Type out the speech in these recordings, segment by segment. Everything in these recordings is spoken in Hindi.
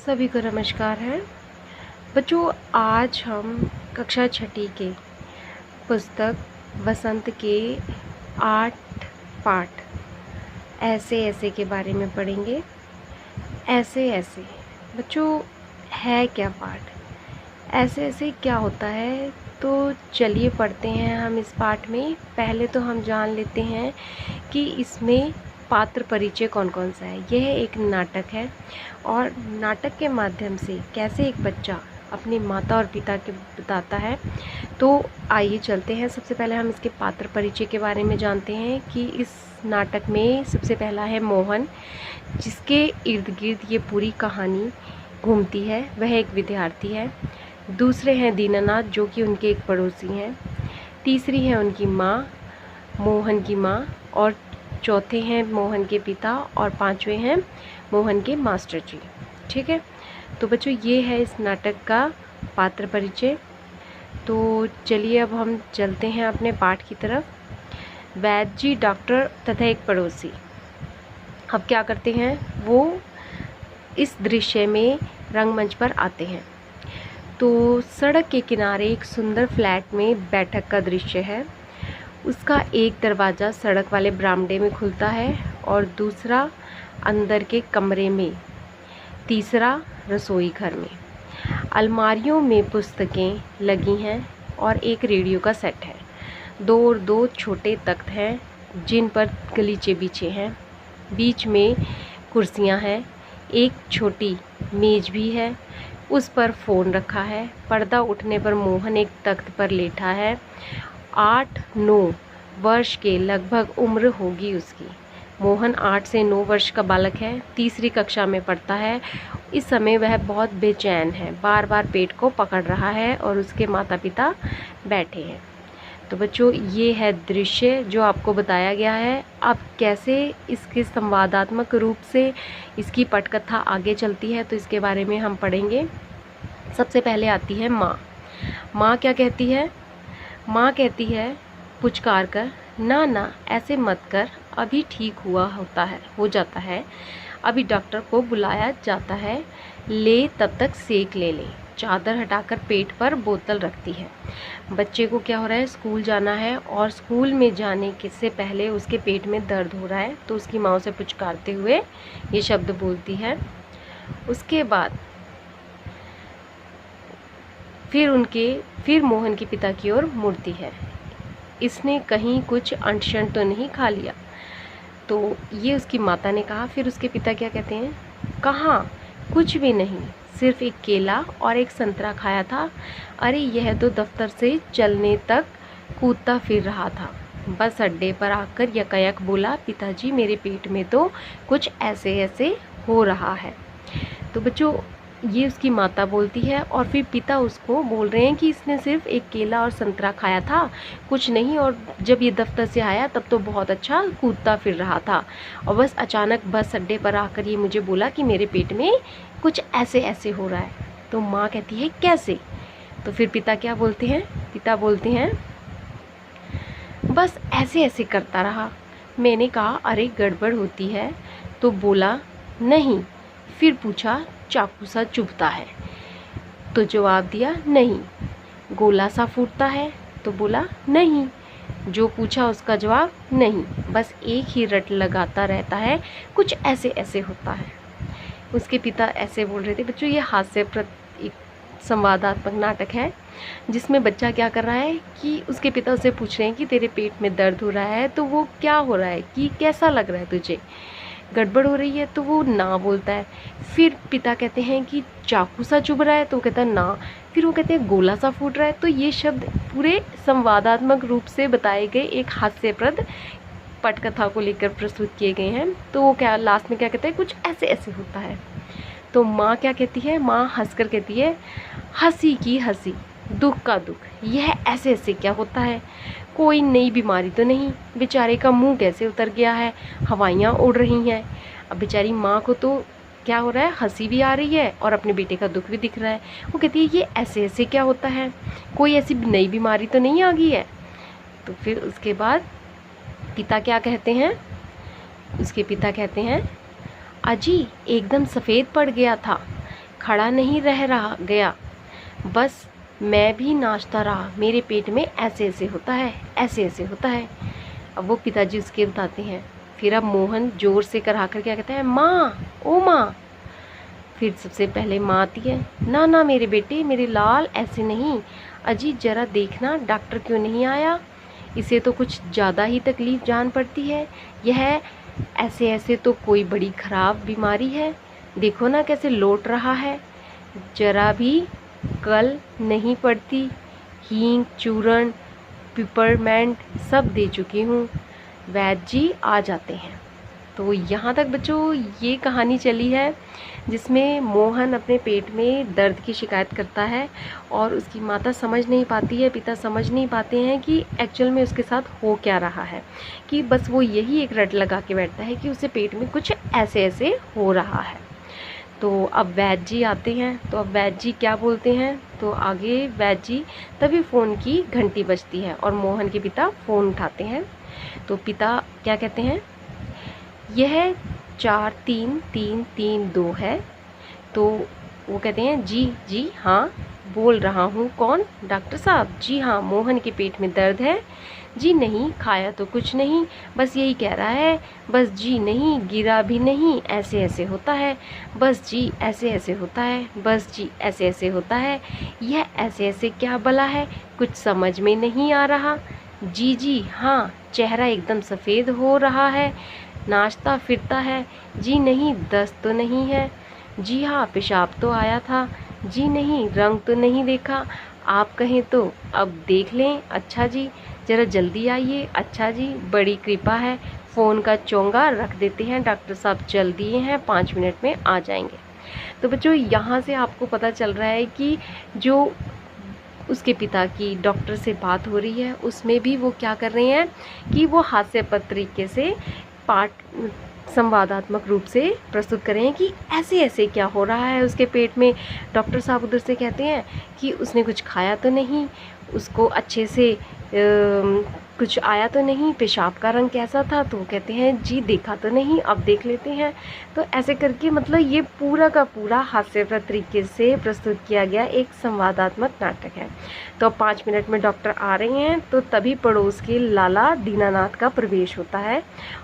सभी को नमस्कार है बच्चों। आज हम कक्षा छठी के पुस्तक वसंत के 8 पाठ ऐसे ऐसे के बारे में पढ़ेंगे। ऐसे ऐसे बच्चों है क्या पाठ? ऐसे ऐसे क्या होता है? तो चलिए पढ़ते हैं हम इस पाठ में। पहले तो हम जान लेते हैं कि इसमें पात्र परिचय कौन कौन सा है। यह एक नाटक है और नाटक के माध्यम से कैसे एक बच्चा अपनी माता और पिता के बताता है। तो आइए चलते हैं। सबसे पहले हम इसके पात्र परिचय के बारे में जानते हैं कि इस नाटक में सबसे पहला है मोहन, जिसके इर्द गिर्द ये पूरी कहानी घूमती है। वह एक विद्यार्थी है। दूसरे हैं दीनानाथ, जो कि उनके एक पड़ोसी हैं। तीसरी है उनकी माँ, मोहन की माँ, और चौथे हैं मोहन के पिता, और पांचवें हैं मोहन के मास्टर जी। ठीक है, तो बच्चों ये है इस नाटक का पात्र परिचय। तो चलिए अब हम चलते हैं अपने पाठ की तरफ। वैद्य जी, डॉक्टर तथा एक पड़ोसी। अब क्या करते हैं, वो इस दृश्य में रंगमंच पर आते हैं। तो सड़क के किनारे एक सुंदर फ्लैट में बैठक का दृश्य है। उसका एक दरवाज़ा सड़क वाले बरामदे में खुलता है और दूसरा अंदर के कमरे में, तीसरा रसोई घर में। अलमारियों में पुस्तकें लगी हैं और एक रेडियो का सेट है। दो छोटे तख्त हैं जिन पर गलीचे बिछे हैं। बीच में कुर्सियां हैं। एक छोटी मेज भी है, उस पर फ़ोन रखा है। पर्दा उठने पर मोहन एक तख्त पर लेटा है। 8-9 वर्ष के लगभग उम्र होगी उसकी। मोहन 8 से 9 वर्ष का बालक है, तीसरी कक्षा में पढ़ता है। इस समय वह बहुत बेचैन है, बार बार पेट को पकड़ रहा है और उसके माता पिता बैठे हैं। तो बच्चों ये है दृश्य जो आपको बताया गया है। अब कैसे इसके संवादात्मक रूप से इसकी पटकथा आगे चलती है तो इसके बारे में हम पढ़ेंगे। सबसे पहले आती है माँ। माँ क्या कहती है? माँ कहती है पुचकार कर, ना ना ऐसे मत कर, अभी ठीक हो जाता है। अभी डॉक्टर को बुलाया जाता है, ले तब तक सेक ले ले। चादर हटाकर पेट पर बोतल रखती है। बच्चे को क्या हो रहा है, स्कूल जाना है और स्कूल में जाने से पहले उसके पेट में दर्द हो रहा है, तो उसकी माँ उसे पुचकारते हुए ये शब्द बोलती है। उसके बाद फिर मोहन के पिता की ओर मुड़ती है। इसने कहीं कुछ अनशन तो नहीं खा लिया? तो ये उसकी माता ने कहा। फिर उसके पिता क्या कहते हैं, कहाँ, कुछ भी नहीं, सिर्फ एक केला और एक संतरा खाया था। अरे यह तो दफ्तर से चलने तक कूदता फिर रहा था। बस अड्डे पर आकर यकायक बोला, पिताजी मेरे पेट में तो कुछ ऐसे ऐसे हो रहा है। तो बच्चों ये उसकी माता बोलती है और फिर पिता उसको बोल रहे हैं कि इसने सिर्फ एक केला और संतरा खाया था, कुछ नहीं, और जब ये दफ्तर से आया तब तो बहुत अच्छा कूदता फिर रहा था, और बस अचानक बस अड्डे पर आकर ये मुझे बोला कि मेरे पेट में कुछ ऐसे ऐसे हो रहा है। तो माँ कहती है कैसे? तो फिर पिता क्या बोलते हैं? पिता बोलते हैं बस ऐसे ऐसे करता रहा। मैंने कहा अरे गड़बड़ होती है, तो बोला नहीं। फिर पूछा चाकू सा चुभता है? तो जवाब दिया नहीं। गोला सा फूटता है? तो बोला नहीं। जो पूछा उसका जवाब नहीं, बस एक ही रट लगाता रहता है, कुछ ऐसे ऐसे होता है। उसके पिता ऐसे बोल रहे थे। बच्चों ये हास्यप्रद एक संवादात्मक नाटक है जिसमें बच्चा क्या कर रहा है कि उसके पिता उससे पूछ रहे हैं कि तेरे पेट में दर्द हो रहा है, तो वो क्या हो रहा है, कि कैसा लग रहा है तुझे, गड़बड़ हो रही है? तो वो ना बोलता है। फिर पिता कहते हैं कि चाकू सा चुभ रहा है? तो वो कहता है ना। फिर वो कहते हैं गोला सा फूट रहा है। तो ये शब्द पूरे संवादात्मक रूप से बताए गए एक हास्यप्रद पटकथा को लेकर प्रस्तुत किए गए हैं। तो वो क्या लास्ट में क्या कहते हैं, कुछ ऐसे ऐसे होता है। तो माँ क्या कहती है? माँ हंसकर कहती है, हंसी की हंसी, दुख का दुख, यह ऐसे ऐसे क्या होता है? कोई नई बीमारी तो नहीं? बेचारे का मुंह कैसे उतर गया है, हवाइयाँ उड़ रही हैं। अब बेचारी माँ को तो क्या हो रहा है, हंसी भी आ रही है और अपने बेटे का दुख भी दिख रहा है। वो कहती है ये ऐसे ऐसे क्या होता है, कोई ऐसी नई बीमारी तो नहीं आ गई है? तो फिर उसके बाद पिता क्या कहते हैं? उसके पिता कहते हैं अजी एकदम सफ़ेद पड़ गया था, खड़ा नहीं रह रहा गया, बस मैं भी नाचता रहा, मेरे पेट में ऐसे ऐसे होता है, ऐसे ऐसे होता है। अब वो पिताजी उसके बताते हैं। फिर अब मोहन जोर से करा कर क्या कहता है, माँ, ओ माँ। फिर सबसे पहले माँ आती है, ना ना मेरे बेटे, मेरे लाल, ऐसे नहीं। अजी जरा देखना डॉक्टर क्यों नहीं आया, इसे तो कुछ ज़्यादा ही तकलीफ़ जान पड़ती है। यह ऐसे ऐसे तो कोई बड़ी ख़राब बीमारी है, देखो ना कैसे लौट रहा है, जरा भी कल नहीं पड़ती। हींग, चूर्ण, पिपरमेंट सब दे चुकी हूँ। वैद्य जी आ जाते हैं। तो यहाँ तक बच्चों ये कहानी चली है, जिसमें मोहन अपने पेट में दर्द की शिकायत करता है और उसकी माता समझ नहीं पाती है, पिता समझ नहीं पाते हैं कि एक्चुअल में उसके साथ हो क्या रहा है, कि बस वो यही एक रट लगा के बैठता है कि उसे पेट में कुछ ऐसे ऐसे हो रहा है। तो अब वैद्य जी आते हैं। तो अब वैद्य जी क्या बोलते हैं, तो आगे वैद्य जी, तभी फ़ोन की घंटी बजती है और मोहन के पिता फ़ोन उठाते हैं। तो पिता क्या कहते हैं, यह 433332 है। तो वो कहते हैं, जी जी हाँ बोल रहा हूँ, कौन, डॉक्टर साहब, जी हाँ मोहन के पेट में दर्द है। जी नहीं, खाया तो कुछ नहीं, बस यही कह रहा है, बस जी नहीं, गिरा भी नहीं, ऐसे ऐसे होता है, बस जी ऐसे ऐसे होता है, बस जी ऐसे ऐसे होता है। यह ऐसे ऐसे क्या भला है, कुछ समझ में नहीं आ रहा। जी जी हाँ, चेहरा एकदम सफ़ेद हो रहा है, नाचता फिरता है। जी नहीं, दस्त तो नहीं है। जी हाँ, पेशाब तो आया था। जी नहीं, रंग तो नहीं देखा। आप कहें तो अब देख लें। अच्छा जी, ज़रा जल्दी आइए। अच्छा जी, बड़ी कृपा है। फ़ोन का चोंगा रख देते हैं, डॉक्टर साहब चल दिए हैं, 5 मिनट में आ जाएंगे। तो बच्चों यहाँ से आपको पता चल रहा है कि जो उसके पिता की डॉक्टर से बात हो रही है, उसमें भी वो क्या कर रहे हैं कि वो हास्यास्पद तरीके से पाठ संवादात्मक रूप से प्रस्तुत करें कि ऐसे ऐसे क्या हो रहा है उसके पेट में। डॉक्टर साहब उधर से कहते हैं कि उसने कुछ खाया तो नहीं, उसको अच्छे से कुछ आया तो नहीं, पेशाब का रंग कैसा था, तो वो कहते हैं जी देखा तो नहीं, अब देख लेते हैं। तो ऐसे करके मतलब ये पूरा का पूरा हास्यप्रद तरीके से प्रस्तुत किया गया एक संवादात्मक नाटक है। तो 5 मिनट में डॉक्टर आ रहे हैं, तो तभी पड़ोस के लाला दीनानाथ का प्रवेश होता है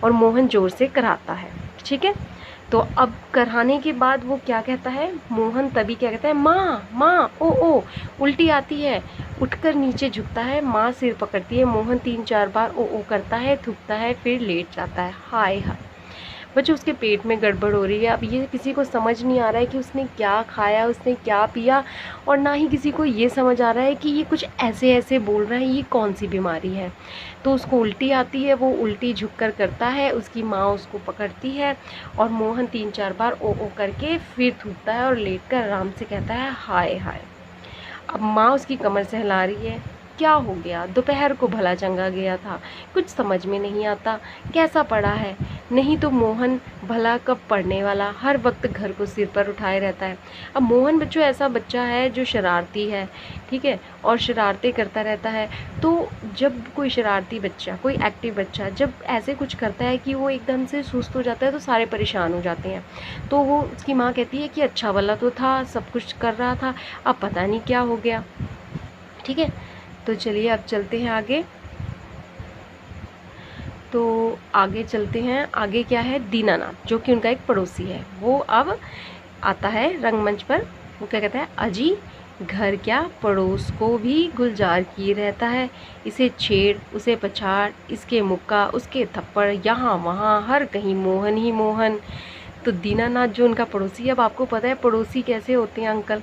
और मोहन जोर से कराता है। ठीक है, तो अब कराने के बाद वो क्या कहता है, मोहन तभी क्या कहता है, माँ माँ, ओ उल्टी आती है। उठकर नीचे झुकता है, माँ सिर पकड़ती है, मोहन 3-4 बार ओ करता है, थूकता है, फिर लेट जाता है। हाय हाय बच्चों, उसके पेट में गड़बड़ हो रही है। अब ये किसी को समझ नहीं आ रहा है कि उसने क्या खाया, उसने क्या पिया, और ना ही किसी को ये समझ आ रहा है कि ये कुछ ऐसे ऐसे बोल रहा है, ये कौन सी बीमारी है। तो उसको उल्टी आती है, वो उल्टी झुककर करता है, उसकी माँ उसको पकड़ती है और मोहन 3-4 बार ओ करके फिर थूकता है और लेटकर आराम से कहता है हाय हाय। अब माँ उसकी कमर से हिला रही है। क्या हो गया, दोपहर को भला चंगा गया था, कुछ समझ में नहीं आता, कैसा पड़ा है। नहीं तो मोहन भला कब पढ़ने वाला, हर वक्त घर को सिर पर उठाए रहता है। अब मोहन बच्चों ऐसा बच्चा है जो शरारती है, ठीक है, और शरारतें करता रहता है। तो जब कोई शरारती बच्चा, कोई एक्टिव बच्चा जब ऐसे कुछ करता है कि वो एकदम से सुस्त हो जाता है, तो सारे परेशान हो जाते हैं। तो वो उसकी माँ कहती है कि अच्छा वाला तो था, सब कुछ कर रहा था, अब पता नहीं क्या हो गया। ठीक है, तो चलिए अब चलते हैं आगे। तो आगे चलते हैं, आगे क्या है, दीनानाथ जो कि उनका एक पड़ोसी है, वो अब आता है रंगमंच पर। वो क्या कहता है, अजी घर क्या, पड़ोस को भी गुलजार किए रहता है, इसे छेड़, उसे पछाड़, इसके मुक्का, उसके थप्पड़, यहाँ वहाँ हर कहीं मोहन ही मोहन। तो दीनानाथ जो उनका पड़ोसी है, अब आपको पता है पड़ोसी कैसे होते हैं अंकल,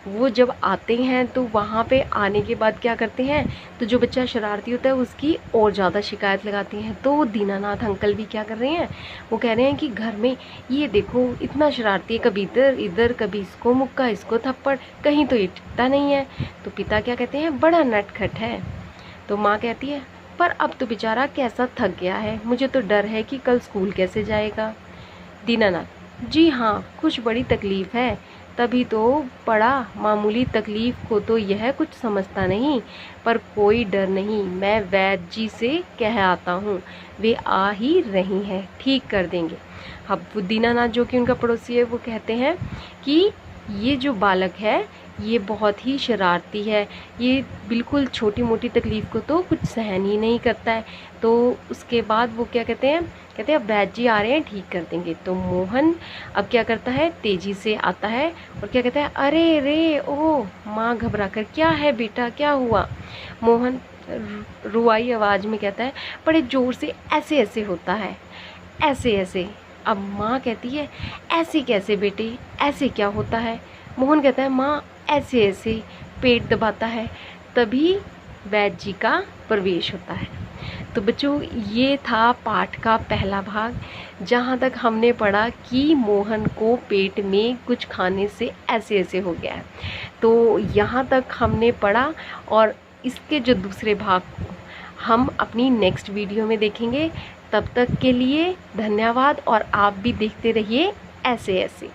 वो जब आते हैं तो वहाँ पे आने के बाद क्या करते हैं, तो जो बच्चा शरारती होता है उसकी और ज़्यादा शिकायत लगाते हैं। तो दीनानाथ अंकल भी क्या कर रहे हैं, वो कह रहे हैं कि घर में ये देखो इतना शरारती है, कभी इधर इधर, कभी इसको मुक्का, इसको थप्पड़, कहीं तो ये टिकता नहीं है। तो पिता क्या कहते हैं, बड़ा नटखट है। तो माँ कहती है, पर अब तो बेचारा कैसा थक गया है, मुझे तो डर है कि कल स्कूल कैसे जाएगा। दीनानाथ, जी हाँ कुछ बड़ी तकलीफ़ है, तभी तो पड़ा, मामूली तकलीफ़ को तो यह कुछ समझता नहीं, पर कोई डर नहीं, मैं वैद्य जी से कह आता हूँ, वे आ ही रही हैं, ठीक कर देंगे। अब दीनानाथ जो कि उनका पड़ोसी है, वो कहते हैं कि ये जो बालक है ये बहुत ही शरारती है, ये बिल्कुल छोटी मोटी तकलीफ़ को तो कुछ सहन ही नहीं करता है। तो उसके बाद वो क्या कहते हैं, कहते हैं अब वैद्य जी आ रहे हैं, ठीक कर देंगे। तो मोहन अब क्या करता है, तेज़ी से आता है और क्या कहता है, अरे रे ओ। माँ घबरा कर, क्या है बेटा, क्या हुआ? मोहन रुआई आवाज़ में कहता है, बड़े ज़ोर से ऐसे ऐसे होता है, ऐसे ऐसे। अब माँ कहती है, ऐसे कैसे बेटे, ऐसे क्या होता है? मोहन कहता है, माँ ऐसे ऐसे पेट दबाता है। तभी वैद्य जी का प्रवेश होता है। तो बच्चों, ये था पाठ का पहला भाग, जहाँ तक हमने पढ़ा कि मोहन को पेट में कुछ खाने से ऐसे ऐसे हो गया है। तो यहाँ तक हमने पढ़ा, और इसके जो दूसरे भाग को हम अपनी नेक्स्ट वीडियो में देखेंगे। तब तक के लिए धन्यवाद, और आप भी देखते रहिए ऐसे ऐसे।